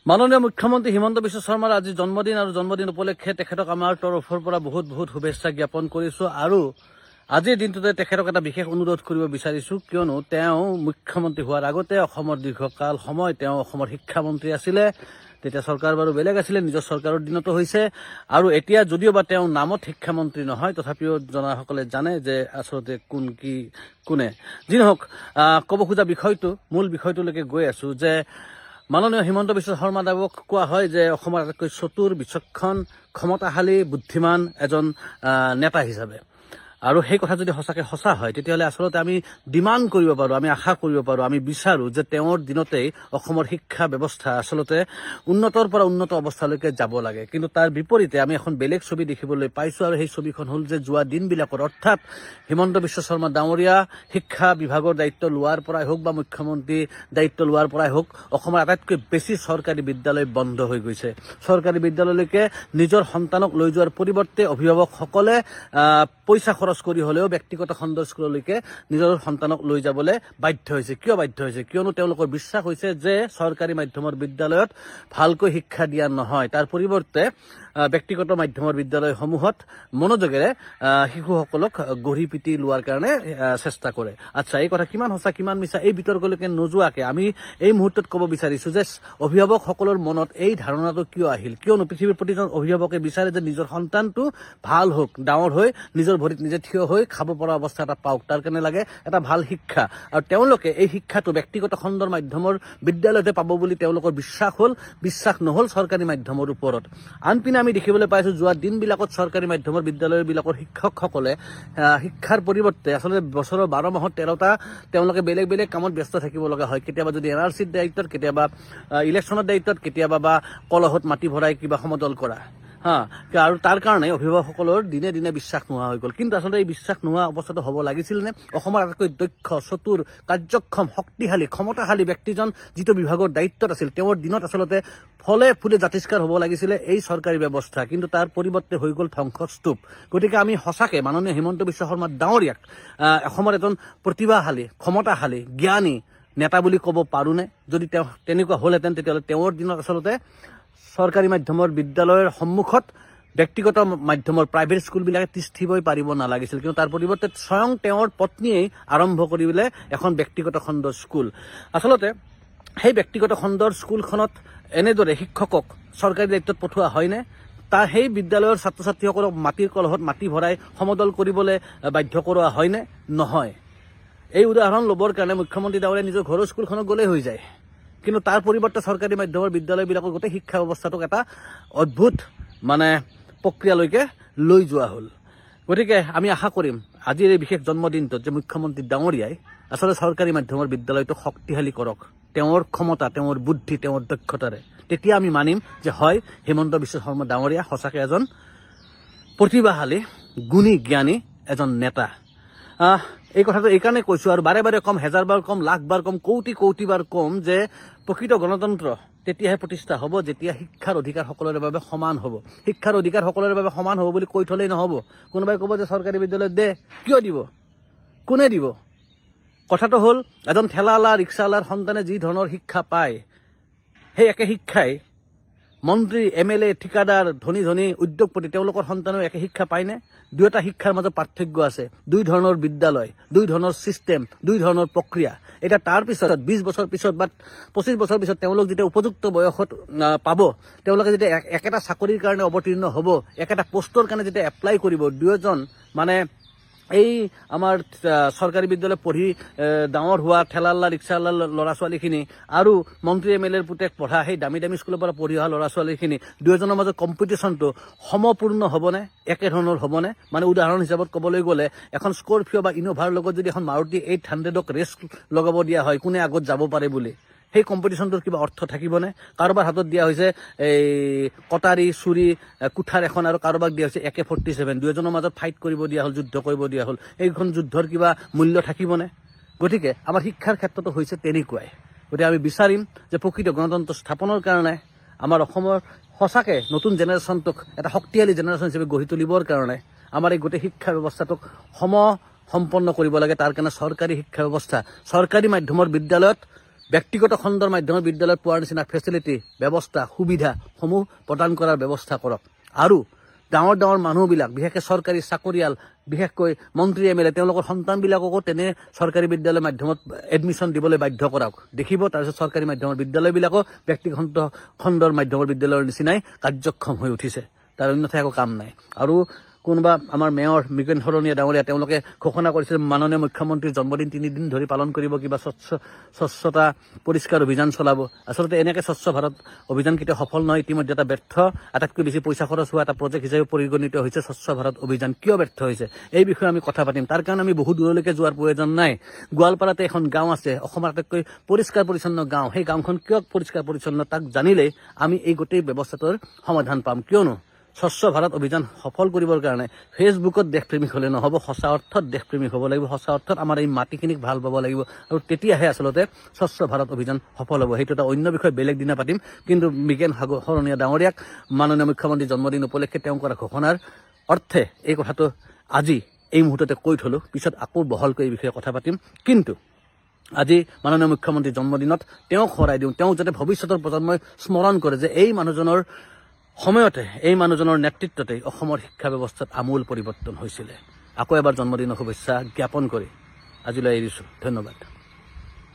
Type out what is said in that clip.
মাননীয় মুখ্যমন্ত্ৰী হিমন্ত বিশ্ব শৰ্মাৰ আজি জন্মদিন আৰু জন্মদিন উপলক্ষে তেখেতক আমাৰ তৰফৰ পৰা বহুত শুভেচ্ছা জ্ঞাপন কৰিছোঁ আৰু আজিৰ দিনটোতে তেখেতক এটা বিশেষ অনুৰোধ কৰিব বিচাৰিছোঁ, কিয়নো তেওঁ মুখ্যমন্ত্ৰী হোৱাৰ আগতে অসমৰ দীৰ্ঘকাল সময় তেওঁ অসমৰ শিক্ষামন্ত্ৰী আছিলে। তেতিয়া চৰকাৰ বাৰু বেলেগ আছিলে, নিজৰ চৰকাৰৰ দিনতো হৈছে। আৰু এতিয়া যদিও বা তেওঁ নামত শিক্ষামন্ত্ৰী নহয়, তথাপিও জনাসকলে জানে যে আচলতে কোনে যি নহওক, ক'ব খোজা মূল বিষয়টোলৈকে গৈ আছোঁ যে মাননীয় হিমন্ত বিশ্ব শৰ্মা দেৱক কোৱা হয় যে অসমৰ আটাইতকৈ চতুৰ, বিচক্ষণ, ক্ষমতাশালী, বুদ্ধিমান এজন নেতা হিচাপে। আৰু সেই কথা যদি সঁচাকৈ সঁচা হয়, তেতিয়াহ'লে আচলতে আমি ডিমাণ্ড কৰিব পাৰোঁ, আমি আশা কৰিব পাৰোঁ, আমি বিচাৰোঁ যে তেওঁৰ দিনতেই অসমৰ শিক্ষা ব্যৱস্থা আচলতে উন্নতৰ পৰা উন্নত অৱস্থালৈকে যাব লাগে। কিন্তু তাৰ বিপৰীতে আমি এখন বেলেগ ছবি দেখিবলৈ পাইছোঁ, আৰু সেই ছবিখন হ'ল যে যোৱা দিনবিলাকত, অৰ্থাৎ হিমন্ত বিশ্ব শৰ্মা ডাঙৰীয়া শিক্ষা বিভাগৰ দায়িত্ব লোৱাৰ পৰাই হওক বা মুখ্যমন্ত্ৰী দায়িত্ব লোৱাৰ পৰাই হওক, অসমৰ আটাইতকৈ বেছি চৰকাৰী বিদ্যালয় বন্ধ হৈ গৈছে। চৰকাৰী বিদ্যালয়লৈকে নিজৰ সন্তানক লৈ যোৱাৰ পৰিৱৰ্তে অভিভাৱকসকলে পইচা খৰচ কৰি হ'লেও ব্যক্তিগত খণ্ডৰ স্কুললৈকে নিজৰ সন্তানক লৈ যাবলৈ বাধ্য হৈছে। কিয় বাধ্য হৈছে? কিয়নো তেওঁলোকৰ বিশ্বাস হৈছে যে চৰকাৰী মাধ্যমৰ বিদ্যালয়ত ভালকৈ শিক্ষা দিয়া নহয়, তাৰ পৰিৱৰ্তে ব্যক্তিগত মাধ্যমৰ বিদ্যালয়সমূহত মনোযোগেৰে শিশুসকলক গঢ়ি পিটি লোৱাৰ কাৰণে চেষ্টা কৰে। আচ্ছা, এই কথা কিমান সঁচা কিমান মিছা এই বিতৰ্কলৈকে নোযোৱাকৈ আমি এই মুহূৰ্তত ক'ব বিচাৰিছোঁ যে অভিভাৱকসকলৰ মনত এই ধাৰণাটো কিয় আহিল? কিয়নো পৃথিৱীৰ প্ৰতিজন অভিভাৱকে বিচাৰে যে নিজৰ সন্তানটো ভাল হওক, ডাঙৰ হৈ নিজৰ ভৰিত নিজে থিয় হৈ খাব পৰা অৱস্থা এটা পাওক, তাৰ কাৰণে লাগে এটা ভাল শিক্ষা। আৰু তেওঁলোকে এই শিক্ষাটো ব্যক্তিগত খণ্ডৰ মাধ্যমৰ বিদ্যালয়তে পাব বুলি তেওঁলোকৰ বিশ্বাস নহ'ল চৰকাৰী মাধ্যমৰ ওপৰত। আনপিনে আমি দেখিবলৈ পাইছোঁ যোৱা দিনবিলাকত চৰকাৰী মাধ্যমৰ বিদ্যালয়বিলাকৰ শিক্ষকসকলে শিক্ষাৰ পৰিৱৰ্তে আচলতে বছৰৰ 12 মাহত 13টা তেওঁলোকে বেলেগ বেলেগ কামত ব্যস্ত থাকিব লগা হয়। কেতিয়াবা যদি NRCৰ দায়িত্বত, কেতিয়াবা ইলেকশ্যনৰ দায়িত্বত, কেতিয়াবা বা কলহত মাটি ভৰাই কিবা সমদল কৰা। আৰু তাৰ কাৰণে অভিভাৱকসকলৰ দিনে দিনে বিশ্বাস নোহোৱা হৈ গ'ল। কিন্তু আচলতে এই বিশ্বাস নোহোৱা অৱস্থাটো হ'ব লাগিছিল নে? অসমৰ আটাইতকৈ দক্ষ, চতুৰ, কাৰ্যক্ষম, শক্তিশালী, ক্ষমতাশালী ব্যক্তিজন যিটো বিভাগৰ দায়িত্বত আছিল, তেওঁৰ দিনত আচলতে ফলে ফুলে জাতিষ্কাৰ হ'ব লাগিছিলে এই চৰকাৰী ব্যৱস্থা, কিন্তু তাৰ পৰিৱৰ্তে হৈ গ'ল ধ্বংসস্তূপ। গতিকে আমি সঁচাকৈ মাননীয় হিমন্ত বিশ্ব শৰ্মা ডাঙৰীয়াক অসমৰ এজন প্ৰতিভাশালী, ক্ষমতাশালী, জ্ঞানী নেতা বুলি ক'ব পাৰোঁনে? যদি তেওঁ তেনেকুৱা হ'লহেঁতেন, তেতিয়াহ'লে তেওঁৰ দিনত আচলতে চৰকাৰী মাধ্যমৰ বিদ্যালয়ৰ সন্মুখত ব্যক্তিগত মাধ্যমৰ প্ৰাইভেট স্কুলবিলাকে তিষ্ঠিবই পাৰিব নালাগিছিল। কিন্তু তাৰ পৰিৱৰ্তে স্বয়ং তেওঁৰ পত্নীয়েই আৰম্ভ কৰিলে এখন ব্যক্তিগত খণ্ডৰ স্কুল। আচলতে সেই ব্যক্তিগত খণ্ডৰ স্কুলখনত এনেদৰে শিক্ষকক চৰকাৰী দায়িত্বত পঠোৱা হয়নে? তাৰ সেই বিদ্যালয়ৰ ছাত্ৰ ছাত্ৰীসকলক মাটিৰ কলহত মাটি ভৰাই সমদল কৰিবলৈ বাধ্য কৰোৱা হয়নে? নহয়। এই উদাহৰণ ল'বৰ কাৰণে মুখ্যমন্ত্ৰী ডাঙৰীয়া নিজৰ ঘৰৰ স্কুলখনত গ'লেই হৈ যায়। কিন্তু তাৰ পৰিৱৰ্তে চৰকাৰী মাধ্যমৰ বিদ্যালয়বিলাকৰ গোটেই শিক্ষা ব্যৱস্থাটোক এটা অদ্ভুত প্ৰক্ৰিয়ালৈকে লৈ যোৱা হ'ল। গতিকে আমি আশা কৰিম আজিৰ এই বিশেষ জন্মদিনটোত যে মুখ্যমন্ত্ৰী ডাঙৰীয়াই আচলতে চৰকাৰী মাধ্যমৰ বিদ্যালয়টোক শক্তিশালী কৰক, তেওঁৰ ক্ষমতা, তেওঁৰ বুদ্ধি, তেওঁৰ দক্ষতাৰে। তেতিয়া আমি মানিম যে হয়, হিমন্ত বিশ্ব শৰ্মা ডাঙৰীয়া সঁচাকৈ এজন প্ৰতিভাশালী, গুণী, জ্ঞানী এজন নেতা। এই কথাটো এইকাৰণে কৈছোঁ আৰু বাৰে বাৰে কম, হেজাৰবাৰ কম, লাখবাৰ কম, কোটিবাৰ কম যে প্ৰকৃত গণতন্ত্ৰ তেতিয়াহে প্ৰতিষ্ঠা হ'ব যেতিয়া শিক্ষাৰ অধিকাৰ সকলোৰে বাবে সমান হ'ব। শিক্ষাৰ অধিকাৰ সকলোৰে বাবে সমান হ'ব বুলি কৈ থ'লেই নহ'ব। কোনোবাই ক'ব যে চৰকাৰী বিদ্যালয়ত দে, কিয় দিব? কোনে দিব? কথাটো হ'ল এজন ঠেলাৱালা, ৰিক্সাৱালাৰ সন্তানে যি ধৰণৰ শিক্ষা পায়, সেই একে শিক্ষাই মন্ত্ৰী, MLA, ঠিকাদাৰ, ধনী উদ্যোগপতি তেওঁলোকৰ সন্তানেও একে শিক্ষা পায়নে? দুয়োটা শিক্ষাৰ মাজত পাৰ্থক্য আছে। দুই ধৰণৰ বিদ্যালয়, দুই ধৰণৰ ছিষ্টেম, দুই ধৰণৰ প্ৰক্ৰিয়া। এতিয়া তাৰ পিছত 20 বছৰ পিছত বা 25 বছৰ পিছত তেওঁলোক যেতিয়া উপযুক্ত বয়সত পাব, তেওঁলোকে যেতিয়া একেটা চাকৰিৰ কাৰণে অৱতীৰ্ণ হ'ব, একেটা পোষ্টৰ কাৰণে যেতিয়া এপ্লাই কৰিব, দুয়োজন মানে এই আমাৰ চৰকাৰী বিদ্যালয়ত পঢ়ি ডাঙৰ হোৱা ঠেলাৱালা, ৰিক্সাৱালা ল'ৰা ছোৱালীখিনি আৰু মন্ত্ৰী MLAৰ পুতেক পঢ়া সেই দামী স্কুলৰ পৰা পঢ়ি অহা ল'ৰা ছোৱালীখিনি, দুয়োজনৰ মাজত কম্পিটিশ্যনটো সমপূৰ্ণ হ'বনে? একেধৰণৰ হ'বনে? মানে উদাহৰণ হিচাপত ক'বলৈ গ'লে এখন স্কৰপিঅ' বা ইন'ভাৰ লগত যদি এখন মাৰুতি 800ক ৰেচ লগাব দিয়া হয়, কোনে আগত যাব পাৰে বুলি, সেই কম্পিটিশ্যনটোৰ কিবা অৰ্থ থাকিবনে? কাৰোবাৰ হাতত দিয়া হৈছে এই কটাৰী, চুৰি, কুঠাৰ এখন আৰু কাৰোবাক দিয়া হৈছে AK-47, দুয়োজনৰ মাজত ফাইট কৰিব দিয়া হ'ল, যুদ্ধ কৰিব দিয়া হ'ল। এইখন যুদ্ধৰ কিবা মূল্য থাকিবনে? গতিকে আমাৰ শিক্ষাৰ ক্ষেত্ৰতো হৈছে তেনেকুৱাই। গতিকে আমি বিচাৰিম যে প্ৰকৃত গণতন্ত্ৰ স্থাপনৰ কাৰণে আমাৰ অসমৰ সঁচাকৈ নতুন জেনেৰেশ্যনটোক এটা শক্তিশালী জেনেৰেশ্যন হিচাপে গঢ়ি তুলিবৰ কাৰণে আমাৰ এই গোটেই শিক্ষা ব্যৱস্থাটোক সম্পন্ন কৰিব লাগে। তাৰ কাৰণে চৰকাৰী শিক্ষা ব্যৱস্থা, চৰকাৰী মাধ্যমৰ বিদ্যালয়ত ব্যক্তিগত খণ্ডৰ মাধ্যমৰ বিদ্যালয়ত পোৱাৰ নিচিনা ফেচিলিটি ব্যৱস্থা সুবিধাসমূহ প্ৰদান কৰাৰ ব্যৱস্থা কৰক আৰু ডাঙৰ ডাঙৰ মানুহবিলাক বিশেষকৈ চৰকাৰী চাকৰিয়াল বিশেষকৈ মন্ত্ৰী MLA তেওঁলোকৰ সন্তানবিলাককো তেনে চৰকাৰী বিদ্যালয় মাধ্যমত এডমিশ্যন দিবলৈ বাধ্য কৰাওক দেখিব তাৰপিছত চৰকাৰী মাধ্যমৰ বিদ্যালয়বিলাকো ব্যক্তিগত খণ্ডৰ মাধ্যমৰ বিদ্যালয়ৰ নিচিনাই কাৰ্যক্ষম হৈ উঠিছে তাৰ অন্যথা একো কাম নাই আৰু কোনোবা আমাৰ মেয়ৰ মৃগেন শৰণীয়া ডাঙৰীয়া তেওঁলোকে ঘোষণা কৰিছিল মাননীয় মুখ্যমন্ত্ৰীৰ জন্মদিন 3 দিন ধৰি পালন কৰিব কিবা স্বচ্ছতা পৰিষ্কাৰ অভিযান চলাব আচলতে এনেকৈ স্বচ্ছ ভাৰত অভিযান কেতিয়াও সফল নহয় ইতিমধ্যে এটা ব্যৰ্থ আটাইতকৈ বেছি পইচা খৰচ হোৱা এটা প্ৰজেক্ট হিচাপে পৰিগণিত হৈছে স্বচ্ছ ভাৰত অভিযান কিয় ব্যৰ্থ হৈছে এই বিষয়ে আমি কথা পাতিম তাৰ কাৰণে আমি বহু দূৰলৈকে যোৱাৰ প্ৰয়োজন নাই গোৱালপাৰাতে এখন গাঁও আছে অসমৰ আটাইতকৈ পৰিষ্কাৰ পৰিচ্ছন্ন গাঁও সেই গাঁওখন কিয় পৰিষ্কাৰ পৰিচ্ছন্ন তাক জানিলেই আমি এই গোটেই ব্যৱস্থাটোৰ সমাধান পাম কিয়নো স্বচ্ছ ভাৰত অভিযান সফল কৰিবৰ কাৰণে ফেচবুকত দেশপ্ৰেমিক হ'লে নহ'ব সঁচা অৰ্থত দেশপ্ৰেমিক হ'ব লাগিব সঁচা অৰ্থত আমাৰ এই মাটিখিনিক ভাল পাব লাগিব আৰু তেতিয়াহে আচলতে স্বচ্ছ ভাৰত অভিযান সফল হ'ব সেইটো এটা অন্য বিষয় বেলেগ দিনা পাতিম কিন্তু মৃগেন শৰণীয়া ডাঙৰীয়াক মাননীয় মুখ্যমন্ত্ৰীৰ জন্মদিন উপলক্ষে তেওঁ কৰা ঘোষণাৰ অৰ্থে এই কথাটো আজি এই মুহূৰ্ততে কৈ থলোঁ পিছত আকৌ বহলকৈ এই বিষয়ে কথা পাতিম কিন্তু আজি মাননীয় মুখ্যমন্ত্ৰীৰ জন্মদিনত তেওঁক শৰাই দিওঁ তেওঁ যাতে ভৱিষ্যতৰ প্ৰজন্মই স্মৰণ কৰে যে এই মানুহজনৰ সময়তে এই মানুহজনৰ নেতৃত্বতে অসমৰ শিক্ষা ব্যৱস্থাত আমূল পৰিৱৰ্তন হৈছিলে আকৌ এবাৰ জন্মদিনৰ শুভেচ্ছা জ্ঞাপন কৰি আজিলৈ এৰিছোঁ ধন্যবাদ